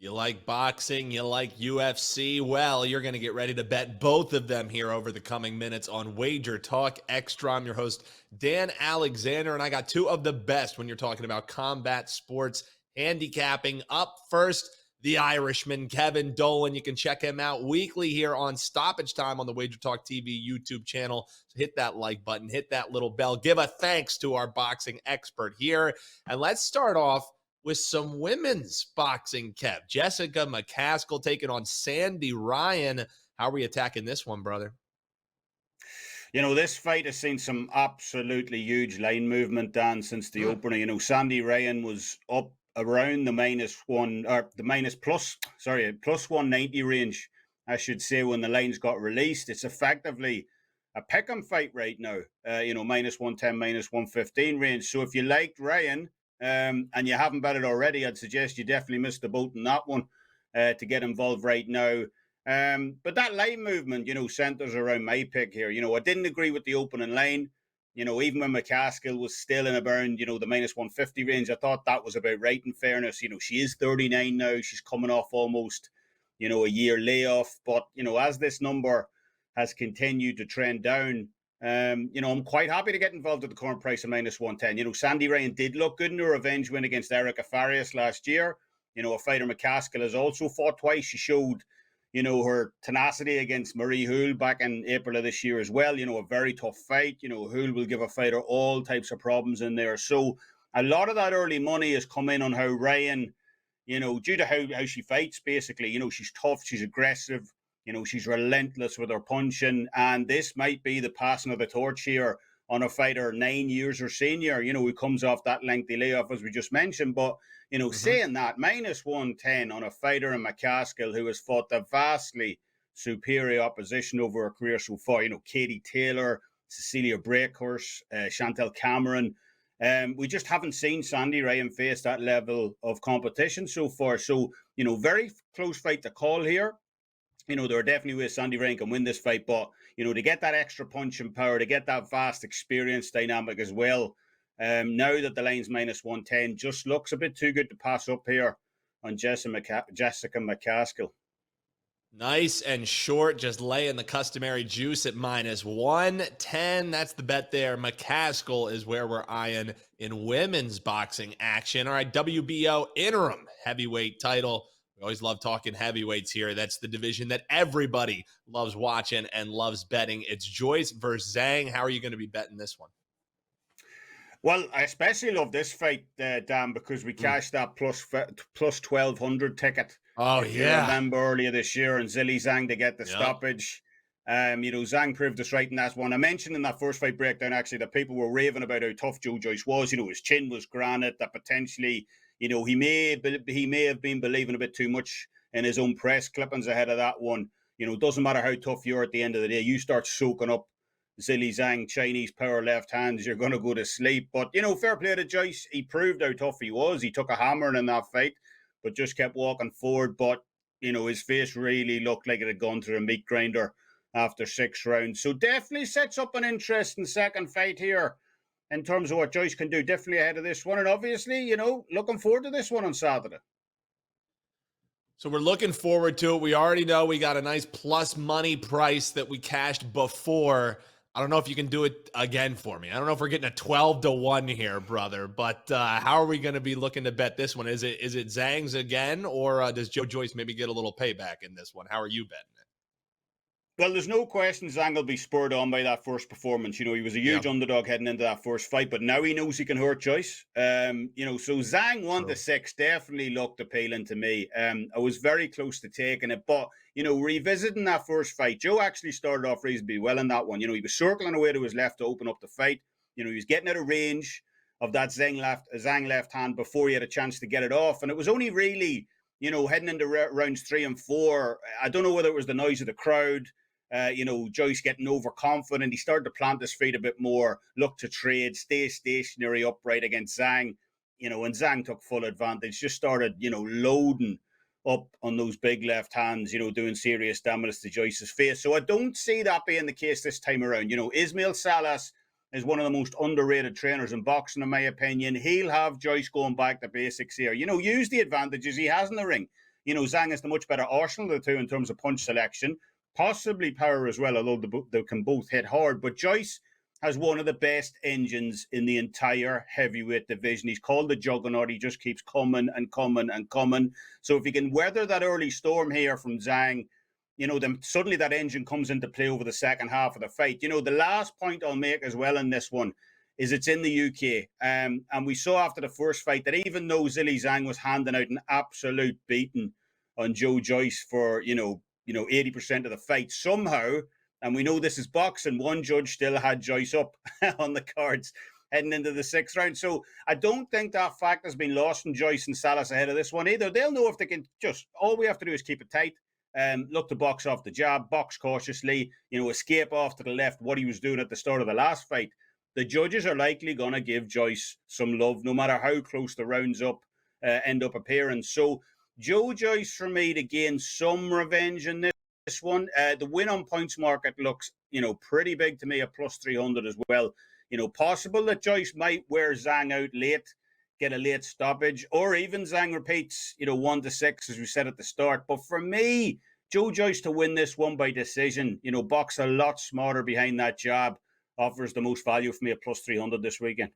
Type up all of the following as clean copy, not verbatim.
You like boxing, you like UFC, well, you're going to get ready to bet both of them here over the coming minutes on WagerTalk Extra. I'm your host, Dan Alexander, and I got two of the best when you're talking about combat sports handicapping. Up first, the Irishman, Kevin Dolan. You can check him out weekly here on Stoppage Time on the WagerTalk TV YouTube channel. So hit that like button, hit that little bell. Give a thanks to our boxing expert here. And let's start off with some women's boxing, Kev. Jessica McCaskill taking on Sandy Ryan. How are we attacking this one, brother? You know, this fight has seen some absolutely huge line movement, Dan, since the opener. You know, Sandy Ryan was up around the plus 190 range, I should say, when the lines got released. It's effectively a pick'em fight right now, minus 110, minus 115 range. So if you liked Ryan, and you haven't bet it already, I'd suggest you definitely missed the boat in that one to get involved right now. But that line movement, centers around my pick here. I didn't agree with the opening line. Even when McCaskill was still in around, the minus 150 range, I thought that was about right in fairness. She is 39 now. She's coming off almost, a year layoff. But, as this number has continued to trend down, I'm quite happy to get involved at the current price of minus 110. Sandy Ryan did look good in her revenge win against Erica Farias last year. A fighter McCaskill has also fought twice. She showed, her tenacity against Marie Houle back in April of this year as well. A very tough fight. Houle will give a fighter all types of problems in there. So a lot of that early money has come in on how Ryan, due to how she fights, basically. She's tough, she's aggressive. She's relentless with her punching, and this might be the passing of the torch here on a fighter 9 years her senior, who comes off that lengthy layoff, as we just mentioned. But, saying that, minus 110 on a fighter in McCaskill who has fought the vastly superior opposition over her career so far, Katie Taylor, Cecilia Breakhurst, Chantel Cameron. We just haven't seen Sandy Ryan face that level of competition so far. So, very close fight to call here. There are definitely ways Sandy Ryan can win this fight, but, to get that extra punching power, to get that vast experience dynamic as well, now that the line's minus 110, just looks a bit too good to pass up here on Jessica McCaskill. Nice and short, just laying the customary juice at minus 110. That's the bet there. McCaskill is where we're eyeing in women's boxing action. All right, WBO interim heavyweight title. We always love talking heavyweights here. That's the division that everybody loves watching and loves betting. It's Joyce versus Zhang. How are you going to be betting this one? Well, I especially love this fight, Dan, because we cashed that plus 1,200 ticket. Oh, if you remember earlier this year, and Zhilei Zhang to get the stoppage. Zhang proved us right in that one. I mentioned in that first fight breakdown, actually, that people were raving about how tough Joyce was. His chin was granite, that potentially, he may have been believing a bit too much in his own press clippings ahead of that one. It doesn't matter how tough you are at the end of the day. You start soaking up Zhilei Zhang, Chinese power left hands, you're going to go to sleep. But, fair play to Joyce. He proved how tough he was. He took a hammering in that fight, but just kept walking forward. But, his face really looked like it had gone through a meat grinder after 6 rounds. So definitely sets up an interesting second fight here in terms of what Joyce can do, definitely ahead of this one. And obviously, looking forward to this one on Saturday. So we're looking forward to it. We already know we got a nice plus money price that we cashed before. I don't know if you can do it again for me. I don't know if we're getting a 12-1 here, brother, but how are we going to be looking to bet this one? Is it Zhang's again, or does Joyce maybe get a little payback in this one? How are you betting it? Well, there's no question Zhang will be spurred on by that first performance. He was a huge underdog heading into that first fight, but now he knows he can hurt Joyce. So Zhang 1-6 definitely looked appealing to me. I was very close to taking it, but, revisiting that first fight, Joe actually started off reasonably well in that one. He was circling away to his left to open up the fight. He was getting out of range of that Zhang left hand before he had a chance to get it off. And it was only really, heading into rounds 3 and 4, I don't know whether it was the noise of the crowd, Joyce getting overconfident. He started to plant his feet a bit more, look to trade, stay stationary upright against Zhang, and Zhang took full advantage, just started, loading up on those big left hands, doing serious damage to Joyce's face. So I don't see that being the case this time around. Ismail Salas is one of the most underrated trainers in boxing, in my opinion. He'll have Joyce going back to basics here. Use the advantages he has in the ring. Zhang is the much better arsenal of the two in terms of punch selection, possibly power as well, although they can both hit hard. But Joyce has one of the best engines in the entire heavyweight division. He's called the juggernaut. He just keeps coming and coming and coming. So if he can weather that early storm here from Zhang, then suddenly that engine comes into play over the second half of the fight. The last point I'll make as well in this one is it's in the UK. And we saw after the first fight that even though Zhilei Zhang was handing out an absolute beating on Joyce for, 80% of the fight, somehow, and we know this is boxing, one judge still had Joyce up on the cards heading into the 6th round. So I don't think that fact has been lost on Joyce and Salas ahead of this one either. They'll know if they can all we have to do is keep it tight, look to box off the jab, box cautiously, escape off to the left, what he was doing at the start of the last fight. The judges are likely going to give Joyce some love, no matter how close the rounds end up appearing. So Joyce for me to gain some revenge in this one. The win on points market looks, pretty big to me at plus 300 as well. Possible that Joyce might wear Zhang out late, get a late stoppage, or even Zhang repeats, 1-6 as we said at the start. But for me, Joyce to win this one by decision, box a lot smarter behind that jab, offers the most value for me at plus 300 this weekend.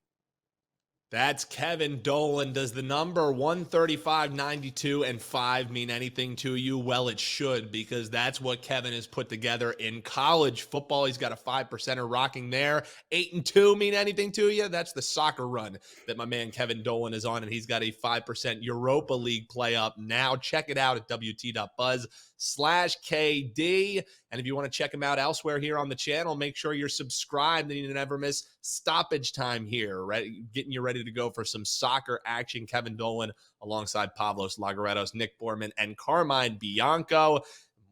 That's Kevin Dolan. Does the number 135, 92, and 5 mean anything to you? Well, it should, because that's what Kevin has put together in college football. He's got a 5%er rocking there. 8 and 2 mean anything to you? That's the soccer run that my man Kevin Dolan is on, and he's got a 5% Europa League play up now. Check it out at wt.buzz/KD. And if you want to check him out elsewhere here on the channel, make sure you're subscribed and you never miss stoppage time here, right? Getting you ready to go for some soccer action. Kevin Dolan alongside Pavlos Lagoretos, Nick Borman, and Carmine Bianco.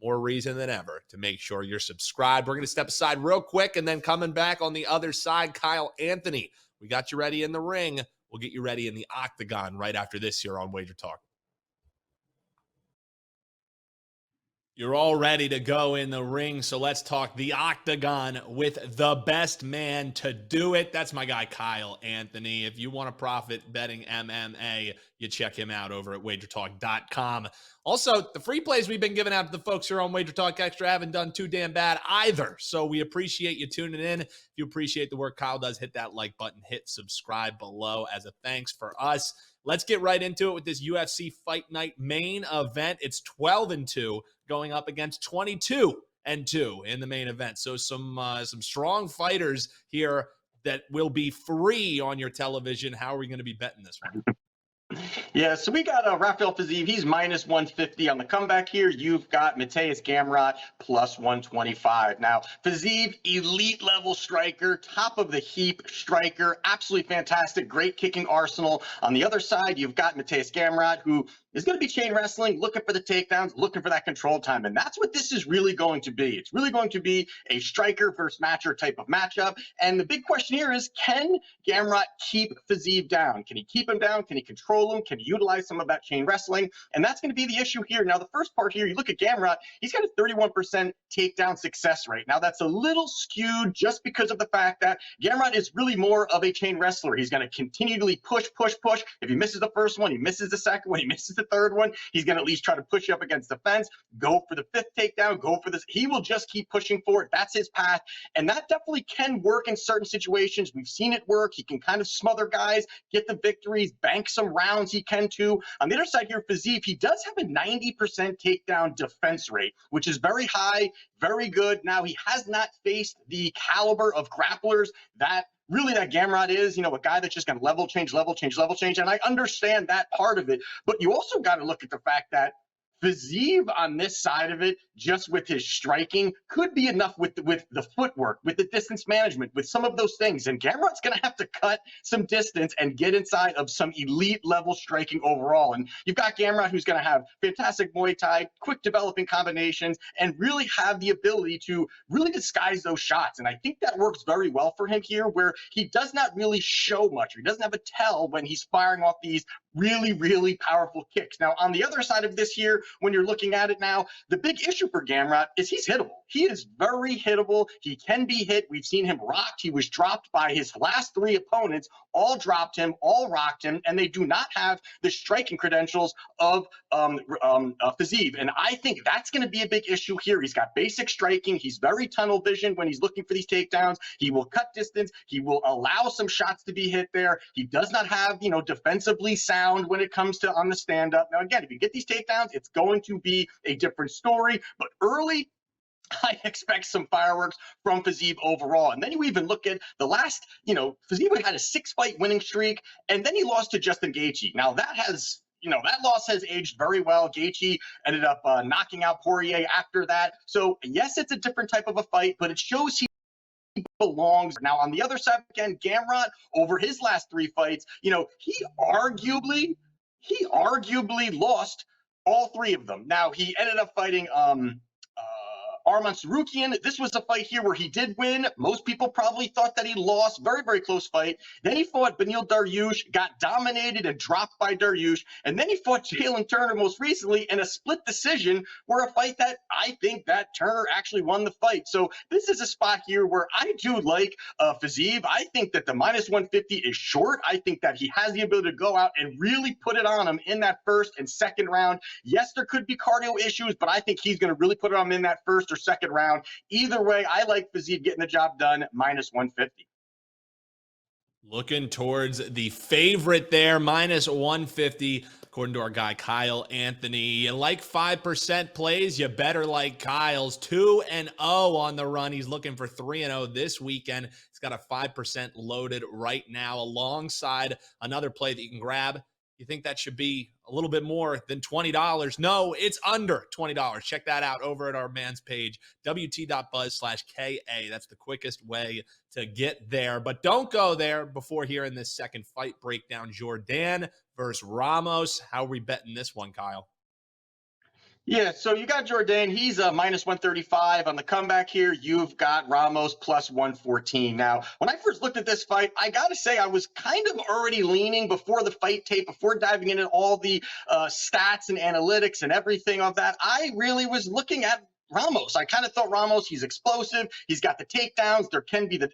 More reason than ever to make sure you're subscribed. We're going to step aside real quick, and then coming back on the other side, Kyle Anthony. We got you ready in the ring. We'll get you ready in the octagon right after this here on Wager Talk. You're all ready to go in the ring, so let's talk the octagon with the best man to do it. That's my guy, Kyle Anthony. If you want to profit betting MMA, you check him out over at WagerTalk.com. Also, the free plays we've been giving out to the folks here on WagerTalk Extra haven't done too damn bad either, so we appreciate you tuning in. If you appreciate the work Kyle does, hit that like button, hit subscribe below as a thanks for us. Let's get right into it with this UFC Fight Night main event. It's 12-2 going up against 22-2 in the main event. So some strong fighters here that will be free on your television. How are we going to be betting this one? Yeah, so we got Rafael Fiziev. He's minus 150 on the comeback here. You've got Mateusz Gamrot plus 125. Now, Fiziev, elite level striker, top of the heap striker, absolutely fantastic, great kicking arsenal. On the other side, you've got Mateusz Gamrot, who is going to be chain wrestling, looking for the takedowns, looking for that control time. And that's what this is really going to be. It's really going to be a striker versus matcher type of matchup. And the big question here is, can Gamrot keep Fiziev down? Can he keep him down? Can he control him? Can he utilize some of that chain wrestling? And that's going to be the issue here. Now, the first part here, you look at Gamrot, he's got a 31% takedown success rate. Now, that's a little skewed just because of the fact that Gamrot is really more of a chain wrestler. He's going to continually push. If he misses the first one, he misses the second one, he misses the third one, he's going to at least try to push you up against the fence, go for the 5th takedown, go for this. He will just keep pushing for it. That's his path. And that definitely can work in certain situations. We've seen it work. He can kind of smother guys, get the victories, bank some rounds he can too. On the other side here, Fiziev, he does have a 90% takedown defense rate, which is very high, very good. Now, he has not faced the caliber of grapplers that Gamrot is, a guy that's just going to level change. And I understand that part of it. But you also got to look at the fact that Fiziev on this side of it, just with his striking, could be enough with the footwork, with the distance management, with some of those things. And Gamrot's going to have to cut some distance and get inside of some elite level striking overall. And you've got Gamrot, who's going to have fantastic Muay Thai, quick developing combinations, and really have the ability to really disguise those shots. And I think that works very well for him here, where he does not really show much. He doesn't have a tell when he's firing off these really, really powerful kicks. Now, on the other side of this here, when you're looking at it now, the big issue for Gamrot is he's hittable. He is very hittable. He can be hit. We've seen him rocked. He was dropped by his last 3 opponents, all dropped him, all rocked him, and they do not have the striking credentials of Fiziev. And I think that's going to be a big issue here. He's got basic striking. He's very tunnel vision when he's looking for these takedowns. He will cut distance. He will allow some shots to be hit there. He does not have, defensively sound when it comes to on the stand-up. Now, again, if you get these takedowns, it's going to be a different story. But early, I expect some fireworks from Fiziev overall. And then you even look at the last, Fiziev had a 6-fight winning streak, and then he lost to Justin Gaethje. Now, that has that loss has aged very well. Gaethje ended up knocking out Poirier after that. So, yes, it's a different type of a fight, but it shows he belongs. Now, on the other side, again, Gamrot, over his last 3 fights, he arguably lost all 3 of them. Now, he ended up fighting Arman Sarukian. This was a fight here where he did win. Most people probably thought that he lost. Very, very close fight. Then he fought Beneil Dariush, got dominated and dropped by Dariush. And then he fought Jalen Turner most recently in a split decision, where a fight that I think that Turner actually won the fight. So this is a spot here where I do like Fiziev. I think that the -150 is short. I think that he has the ability to go out and really put it on him in that first and second round. Yes, there could be cardio issues, but I think he's going to really put it on him in that first or second round. Either way, I like Fiziev getting the job done, -150. Looking towards the favorite there, -150, according to our guy Kyle Anthony. You like 5% plays, you better like Kyle's. 2-0 on the run. He's looking for 3-0 this weekend. He's got a 5% loaded right now alongside another play that you can grab. You think that should be a little bit more than $20? No, it's under $20. Check that out over at our man's page, wt.buzz/KA. That's the quickest way to get there. But don't go there before hearing this second fight breakdown. Jourdain versus Ramos. How are we betting this one, Kyle? Yeah, so you got Jourdain. He's -135 on the comeback here. You've got Ramos +114. Now, when I first looked at this fight, I got to say I was kind of already leaning before the fight tape, before diving into all the stats and analytics and everything of that. I really was looking at Ramos. I kind of thought Ramos, he's explosive. He's got the takedowns. There can be the,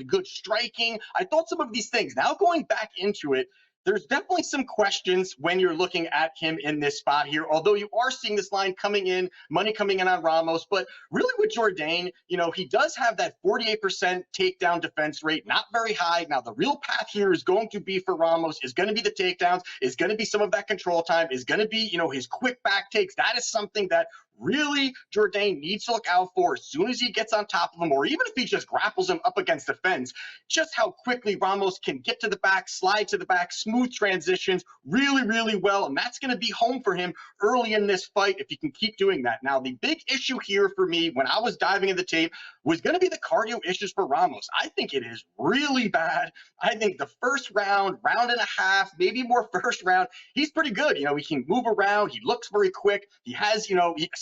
good striking. I thought some of these things. Now going back into it, there's definitely some questions when you're looking at him in this spot here, although you are seeing this line coming in, money coming in on Ramos. But really with Jourdain, he does have that 48% takedown defense rate, not very high. Now, the real path here is going to be for Ramos, is going to be the takedowns, is going to be some of that control time, is going to be, his quick back takes. That is something that really Jourdain needs to look out for as soon as he gets on top of him, or even if he just grapples him up against the fence. Just how quickly Ramos can get to the back, slide to the back, smooth transitions really, really well. And that's going to be home for him early in this fight if he can keep doing that. Now, the big issue here for me when I was diving in the tape was going to be the cardio issues for Ramos. I think it is really bad. I think the first round, round and a half, maybe more first round, he's pretty good. He can move around. He looks very quick. He has,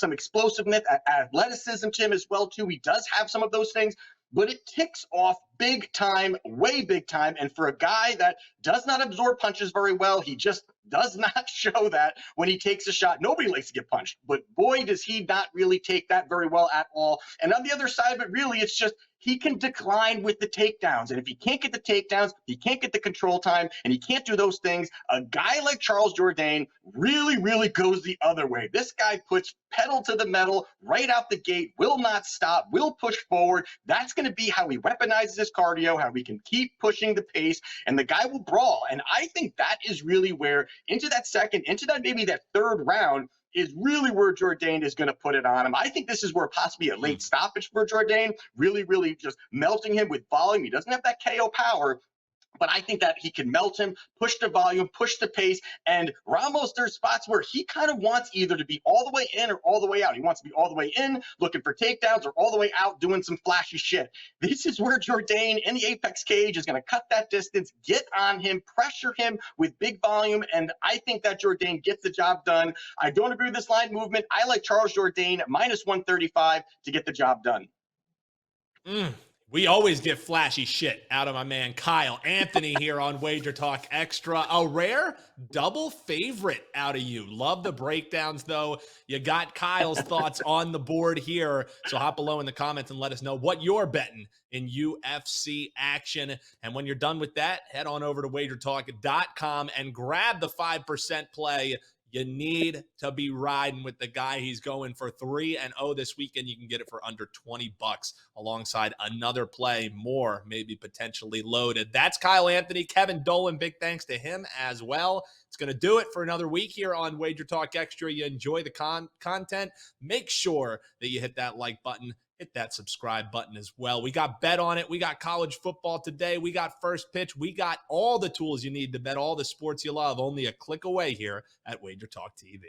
some explosiveness, athleticism to him as well, too. He does have some of those things, but it ticks off big time, way big time. And for a guy that does not absorb punches very well, he just does not show that when he takes a shot. Nobody likes to get punched, but boy, does he not really take that very well at all. And on the other side of it, really, it's just he can decline with the takedowns. And if he can't get the takedowns, he can't get the control time, and he can't do those things, a guy like Charles Jourdain really, really goes the other way. This guy puts pedal to the metal right out the gate, will not stop, will push forward. That's going to be how he weaponizes his cardio, how he can keep pushing the pace, and the guy will brawl. And I think that is really where, into that second, into that maybe that third round, is really where Jourdain is going to put it on him. I think this is where possibly a late stoppage for Jourdain, really, really just melting him with volume. He doesn't have that KO power, but I think that he can melt him, push the volume, push the pace. And Ramos, there's spots where he kind of wants either to be all the way in or all the way out. He wants to be all the way in, looking for takedowns, or all the way out, doing some flashy shit. This is where Jourdain in the apex cage is going to cut that distance, get on him, pressure him with big volume. And I think that Jourdain gets the job done. I don't agree with this line movement. I like Charles Jourdain -135 to get the job done. We always get flashy shit out of my man Kyle Anthony here on WagerTalk Extra. A rare double favorite out of you. Love the breakdowns, though. You got Kyle's thoughts on the board here. So hop below in the comments and let us know what you're betting in UFC action. And when you're done with that, head on over to WagerTalk.com and grab the 5% play. You need to be riding with the guy. He's going for 3-0 this weekend. You can get it for under $20 alongside another play, more maybe potentially loaded. That's Kyle Anthony, Kevin Dolan. Big thanks to him as well. It's going to do it for another week here on Wager Talk Extra. You enjoy the content. Make sure that you hit that like button. Hit that subscribe button as well. We got Bet on It. We got college football today. We got First Pitch. We got all the tools you need to bet all the sports you love. Only a click away here at WagerTalk TV.